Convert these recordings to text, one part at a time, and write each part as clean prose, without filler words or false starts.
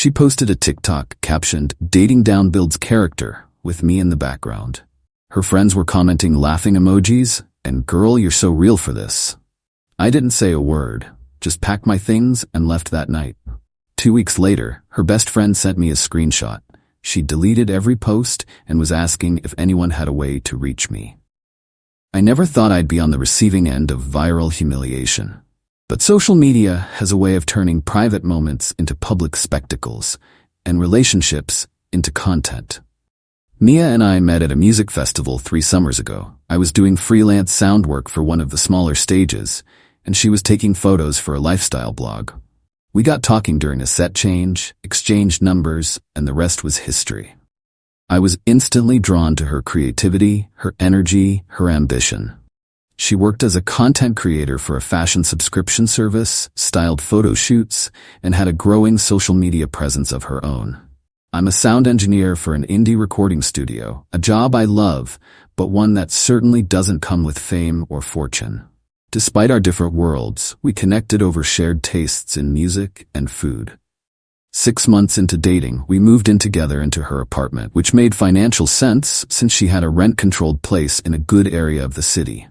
She posted a TikTok captioned, "Dating down builds character," with me in the background. Her friends were commenting laughing emojis, and "Girl, you're so real for this." I didn't say a word, just packed my things and left that night. 2 weeks later, her best friend sent me a screenshot. She deleted every post and was asking if anyone had a way to reach me. I never thought I'd be on the receiving end of viral humiliation. But social media has a way of turning private moments into public spectacles, and relationships into content. Mia and I met at a music festival 3 summers ago. I was doing freelance sound work for one of the smaller stages, and she was taking photos for a lifestyle blog. We got talking during a set change, exchanged numbers, and the rest was history. I was instantly drawn to her creativity, her energy, her ambition. She worked as a content creator for a fashion subscription service, styled photo shoots, and had a growing social media presence of her own. I'm a sound engineer for an indie recording studio, a job I love, but one that certainly doesn't come with fame or fortune. Despite our different worlds, we connected over shared tastes in music and food. 6 months into dating, we moved in together into her apartment, which made financial sense since she had a rent-controlled place in a good area of the city.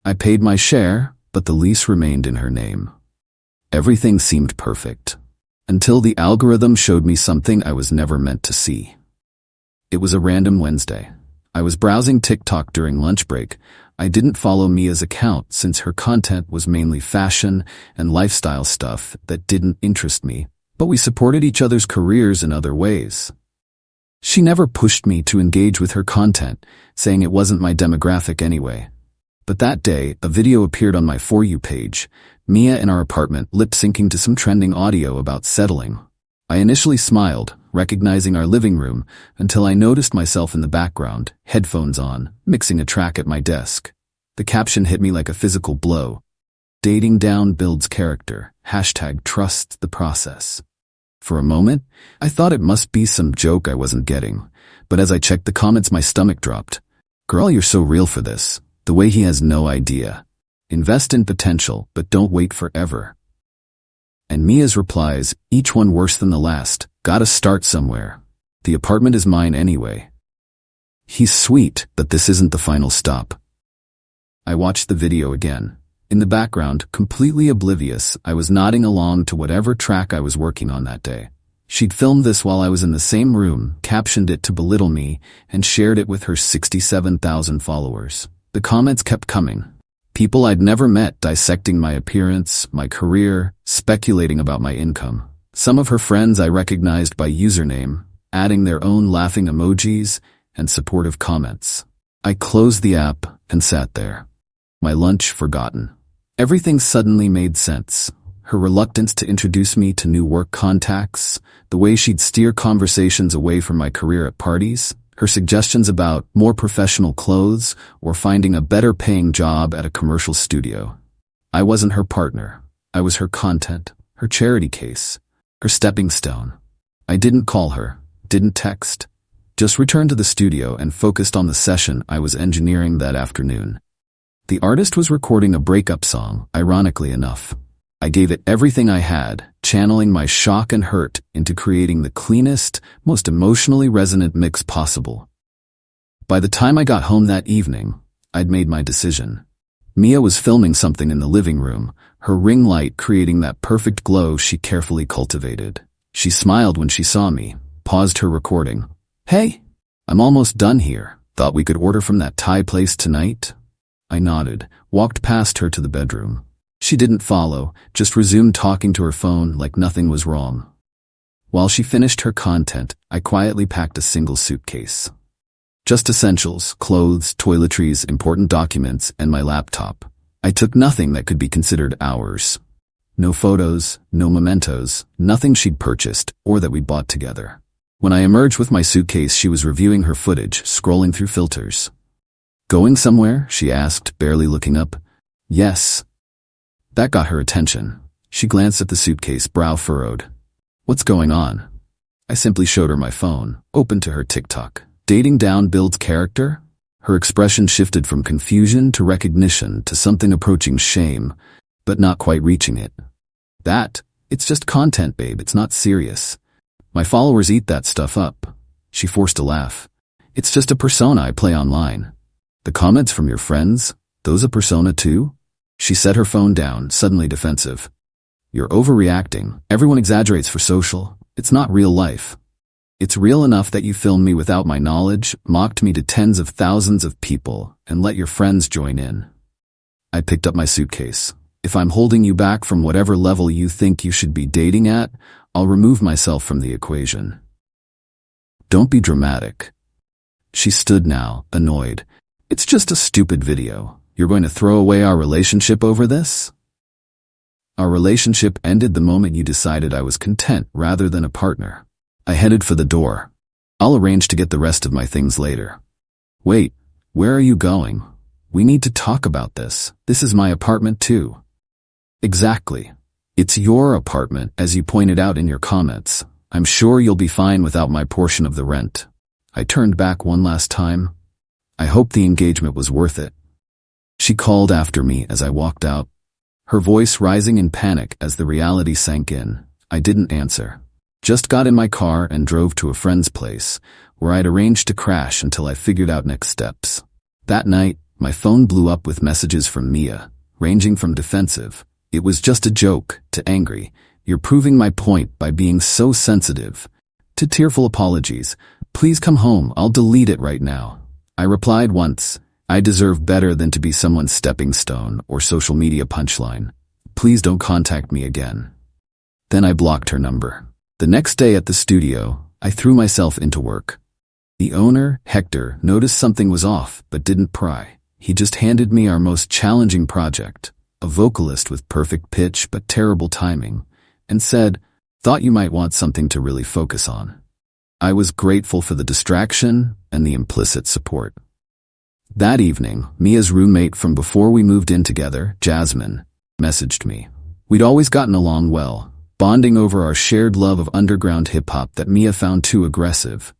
I paid my share, but the lease remained in her name. Everything seemed perfect, until the algorithm showed me something I was never meant to see. It was a random Wednesday. I was browsing TikTok during lunch break. I didn't follow Mia's account since her content was mainly fashion and lifestyle stuff that didn't interest me, but we supported each other's careers in other ways. She never pushed me to engage with her content, saying it wasn't my demographic anyway. But that day, a video appeared on my For You page, Mia in our apartment lip-syncing to some trending audio about settling. I initially smiled, recognizing our living room, until I noticed myself in the background, headphones on, mixing a track at my desk. The caption hit me like a physical blow. "Dating down builds character. #trust the process." For a moment, I thought it must be some joke I wasn't getting, but as I checked the comments my stomach dropped. "Girl, you're so real for this. The way he has no idea. Invest in potential, but don't wait forever." And Mia's replies, each one worse than the last. "Gotta start somewhere. The apartment is mine anyway." He's sweet, but this isn't the final stop. I watched the video again. In the background, completely oblivious, I was nodding along to whatever track I was working on that day. She'd filmed this while I was in the same room, captioned it to belittle me, and shared it with her 67,000 followers. The comments kept coming. People I'd never met dissecting my appearance, my career, speculating about my income. Some of her friends I recognized by username, adding their own laughing emojis and supportive comments. I closed the app and sat there. My lunch forgotten. Everything suddenly made sense. Her reluctance to introduce me to new work contacts, the way she'd steer conversations away from my career at parties, her suggestions about more professional clothes or finding a better paying job at a commercial studio. I wasn't her partner. I was her content, her charity case, her stepping stone. I didn't call her, didn't text, just returned to the studio and focused on the session I was engineering that afternoon. The artist was recording a breakup song, ironically enough. I gave it everything I had, channeling my shock and hurt into creating the cleanest, most emotionally resonant mix possible. By the time I got home that evening, I'd made my decision. Mia was filming something in the living room, her ring light creating that perfect glow she carefully cultivated. She smiled when she saw me, paused her recording. "Hey, I'm almost done here. Thought we could order from that Thai place tonight?" I nodded, walked past her to the bedroom. She didn't follow, just resumed talking to her phone like nothing was wrong. While she finished her content, I quietly packed a single suitcase. Just essentials, clothes, toiletries, important documents, and my laptop. I took nothing that could be considered ours. No photos, no mementos, nothing she'd purchased or that we bought together. When I emerged with my suitcase, she was reviewing her footage, scrolling through filters. "Going somewhere?" she asked, barely looking up. "Yes." That got her attention. She glanced at the suitcase, brow furrowed. "What's going on?" I simply showed her my phone, open to her TikTok. "Dating down builds character?" Her expression shifted from confusion to recognition to something approaching shame, but not quite reaching it. "It's just content, babe. It's not serious." My followers eat that stuff up. She forced a laugh. It's just a persona I play online. The comments from your friends, those a persona too? She set her phone down, suddenly defensive. You're overreacting. Everyone exaggerates for social. It's not real life. It's real enough that you filmed me without my knowledge, mocked me to tens of thousands of people, and let your friends join in. I picked up my suitcase. If I'm holding you back from whatever level you think you should be dating at, I'll remove myself from the equation. Don't be dramatic. She stood now, annoyed. It's just a stupid video. You're going to throw away our relationship over this? Our relationship ended the moment you decided I was content rather than a partner. I headed for the door. I'll arrange to get the rest of my things later. Wait, where are you going? We need to talk about this. This is my apartment too. Exactly. It's your apartment, as you pointed out in your comments. I'm sure you'll be fine without my portion of the rent. I turned back one last time. I hope the engagement was worth it. She called after me as I walked out, her voice rising in panic as the reality sank in. I didn't answer. Just got in my car and drove to a friend's place, where I'd arranged to crash until I figured out next steps. That night, my phone blew up with messages from Mia, ranging from defensive, "It was just a joke," to angry, "You're proving my point by being so sensitive," to tearful apologies, "Please come home, I'll delete it right now." I replied once, "I deserve better than to be someone's stepping stone or social media punchline. Please don't contact me again." Then I blocked her number. The next day at the studio, I threw myself into work. The owner, Hector, noticed something was off but didn't pry. He just handed me our most challenging project, a vocalist with perfect pitch but terrible timing, and said, "Thought you might want something to really focus on." I was grateful for the distraction and the implicit support. That evening, Mia's roommate from before we moved in together, Jasmine, messaged me. We'd always gotten along well, bonding over our shared love of underground hip-hop that Mia found too aggressive.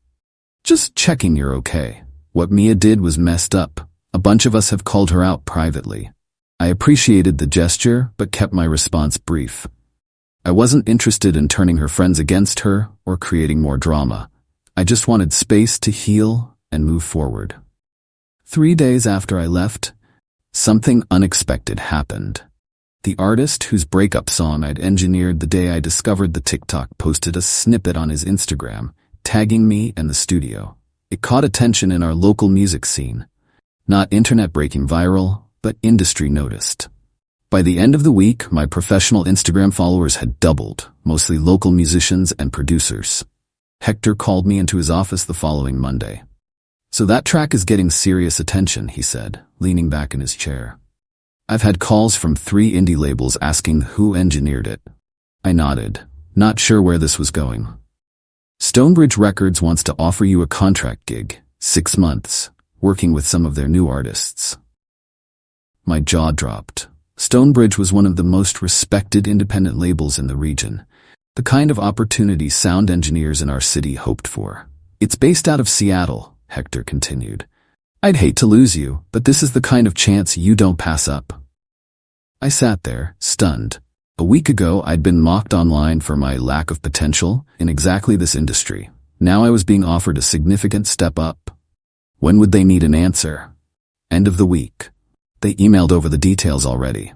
"Just checking you're okay." What Mia did was messed up. A bunch of us have called her out privately. I appreciated the gesture, but kept my response brief. I wasn't interested in turning her friends against her or creating more drama. I just wanted space to heal and move forward. 3 days after I left, something unexpected happened. The artist whose breakup song I'd engineered the day I discovered the TikTok posted a snippet on his Instagram, tagging me and the studio. It caught attention in our local music scene. Not internet breaking viral, but industry noticed. By the end of the week, my professional Instagram followers had doubled, mostly local musicians and producers. Hector called me into his office the following Monday. "So that track is getting serious attention," he said, leaning back in his chair. "I've had calls from 3 indie labels asking who engineered it." I nodded, not sure where this was going. "Stonebridge Records wants to offer you a contract gig, 6 months, working with some of their new artists." My jaw dropped. Stonebridge was one of the most respected independent labels in the region, the kind of opportunity sound engineers in our city hoped for. "It's based out of Seattle," Hector continued. "I'd hate to lose you, but this is the kind of chance you don't pass up." I sat there, stunned. A week ago, I'd been mocked online for my lack of potential in exactly this industry. Now I was being offered a significant step up. When would they need an answer? End of the week. They emailed over the details already.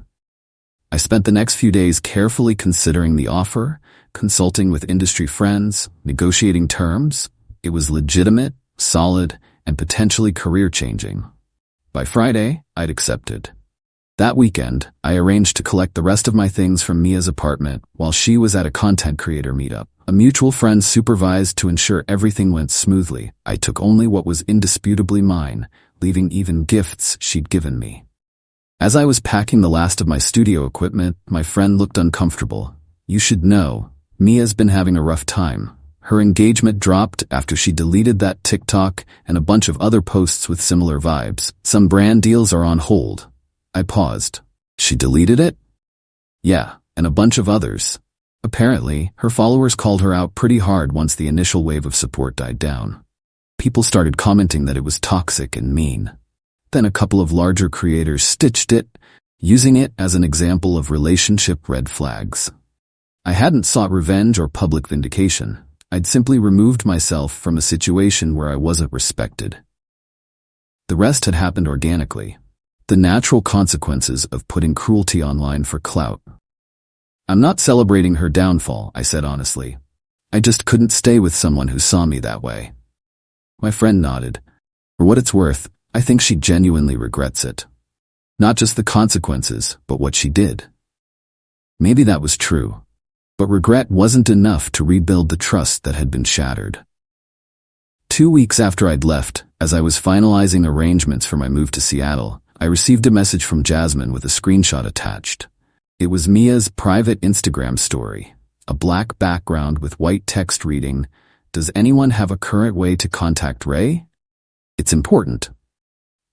I spent the next few days carefully considering the offer, consulting with industry friends, negotiating terms. It was legitimate, solid, and potentially career-changing. By Friday, I'd accepted. That weekend, I arranged to collect the rest of my things from Mia's apartment while she was at a content creator meetup. A mutual friend supervised to ensure everything went smoothly. I took only what was indisputably mine, leaving even gifts she'd given me. As I was packing the last of my studio equipment, my friend looked uncomfortable. "You should know, Mia's been having a rough time. Her engagement dropped after she deleted that TikTok and a bunch of other posts with similar vibes. Some brand deals are on hold." I paused. "She deleted it?" "Yeah, and a bunch of others." Apparently, her followers called her out pretty hard once the initial wave of support died down. People started commenting that it was toxic and mean. Then a couple of larger creators stitched it, using it as an example of relationship red flags. I hadn't sought revenge or public vindication. I'd simply removed myself from a situation where I wasn't respected. The rest had happened organically. The natural consequences of putting cruelty online for clout. I'm not celebrating her downfall, I said honestly. I just couldn't stay with someone who saw me that way. My friend nodded. For what it's worth, I think she genuinely regrets it. Not just the consequences, but what she did. Maybe that was true. But regret wasn't enough to rebuild the trust that had been shattered. 2 weeks after I'd left, as I was finalizing arrangements for my move to Seattle, I received a message from Jasmine with a screenshot attached. It was Mia's private Instagram story, a black background with white text reading, "Does anyone have a current way to contact Ray? It's important."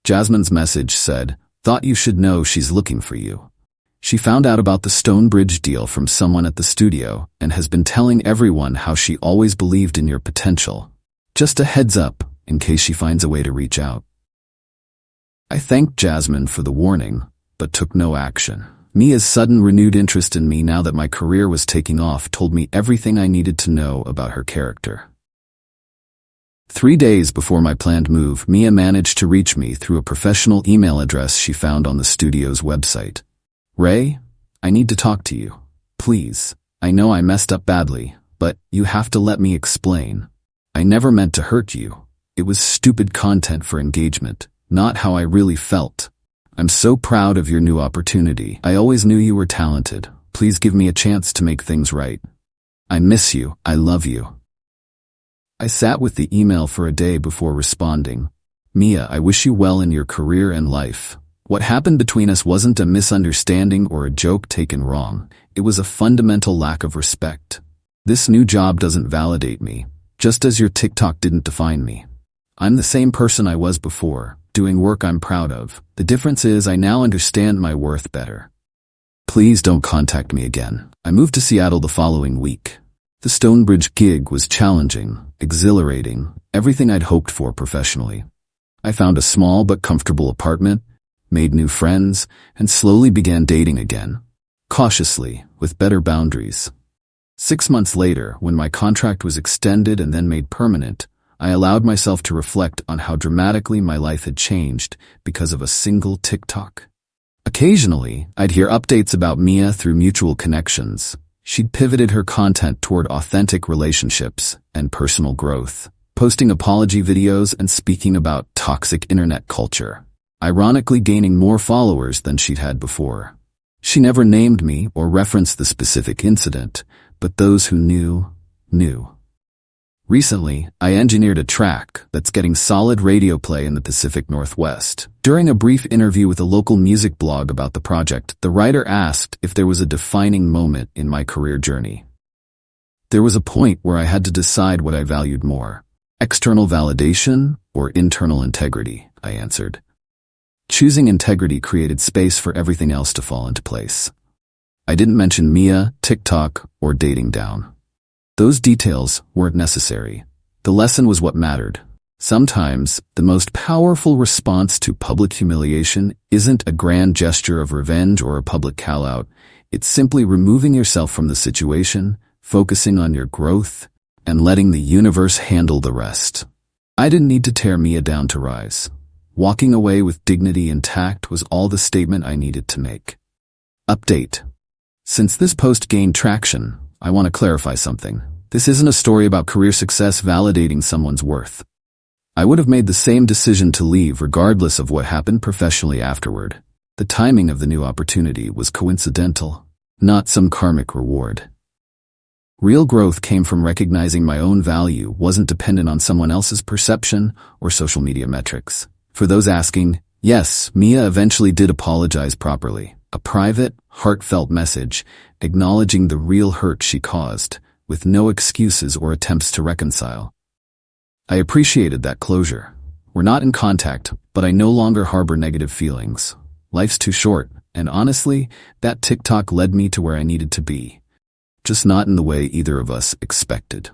Jasmine's message said, "Thought you should know she's looking for you. She found out about the Stonebridge deal from someone at the studio and has been telling everyone how she always believed in your potential. Just a heads up, in case she finds a way to reach out." I thanked Jasmine for the warning, but took no action. Mia's sudden renewed interest in me now that my career was taking off told me everything I needed to know about her character. 3 days before my planned move, Mia managed to reach me through a professional email address she found on the studio's website. "Ray, I need to talk to you. Please. I know I messed up badly, but you have to let me explain. I never meant to hurt you. It was stupid content for engagement, not how I really felt. I'm so proud of your new opportunity. I always knew you were talented. Please give me a chance to make things right. I miss you. I love you." I sat with the email for a day before responding. "Mia, I wish you well in your career and life. What happened between us wasn't a misunderstanding or a joke taken wrong. It was a fundamental lack of respect. This new job doesn't validate me, just as your TikTok didn't define me. I'm the same person I was before, doing work I'm proud of. The difference is I now understand my worth better. Please don't contact me again." I moved to Seattle the following week. The Stonebridge gig was challenging, exhilarating, everything I'd hoped for professionally. I found a small but comfortable apartment, made new friends, and slowly began dating again. Cautiously, with better boundaries. 6 months later, when my contract was extended and then made permanent, I allowed myself to reflect on how dramatically my life had changed because of a single TikTok. Occasionally, I'd hear updates about Mia through mutual connections. She'd pivoted her content toward authentic relationships and personal growth, posting apology videos and speaking about toxic internet culture, ironically gaining more followers than she'd had before. She never named me or referenced the specific incident, but those who knew, knew. Recently, I engineered a track that's getting solid radio play in the Pacific Northwest. During a brief interview with a local music blog about the project, the writer asked if there was a defining moment in my career journey. There was a point where I had to decide what I valued more, external validation or internal integrity, I answered. Choosing integrity created space for everything else to fall into place. I didn't mention Mia, TikTok, or dating down. Those details weren't necessary. The lesson was what mattered. Sometimes, the most powerful response to public humiliation isn't a grand gesture of revenge or a public call-out. It's simply removing yourself from the situation, focusing on your growth, and letting the universe handle the rest. I didn't need to tear Mia down to rise. Walking away with dignity intact was all the statement I needed to make. Update. Since this post gained traction, I want to clarify something. This isn't a story about career success validating someone's worth. I would have made the same decision to leave regardless of what happened professionally afterward. The timing of the new opportunity was coincidental, not some karmic reward. Real growth came from recognizing my own value wasn't dependent on someone else's perception or social media metrics. For those asking, yes, Mia eventually did apologize properly. A private, heartfelt message acknowledging the real hurt she caused, with no excuses or attempts to reconcile. I appreciated that closure. We're not in contact, but I no longer harbor negative feelings. Life's too short, and honestly, that TikTok led me to where I needed to be. Just not in the way either of us expected.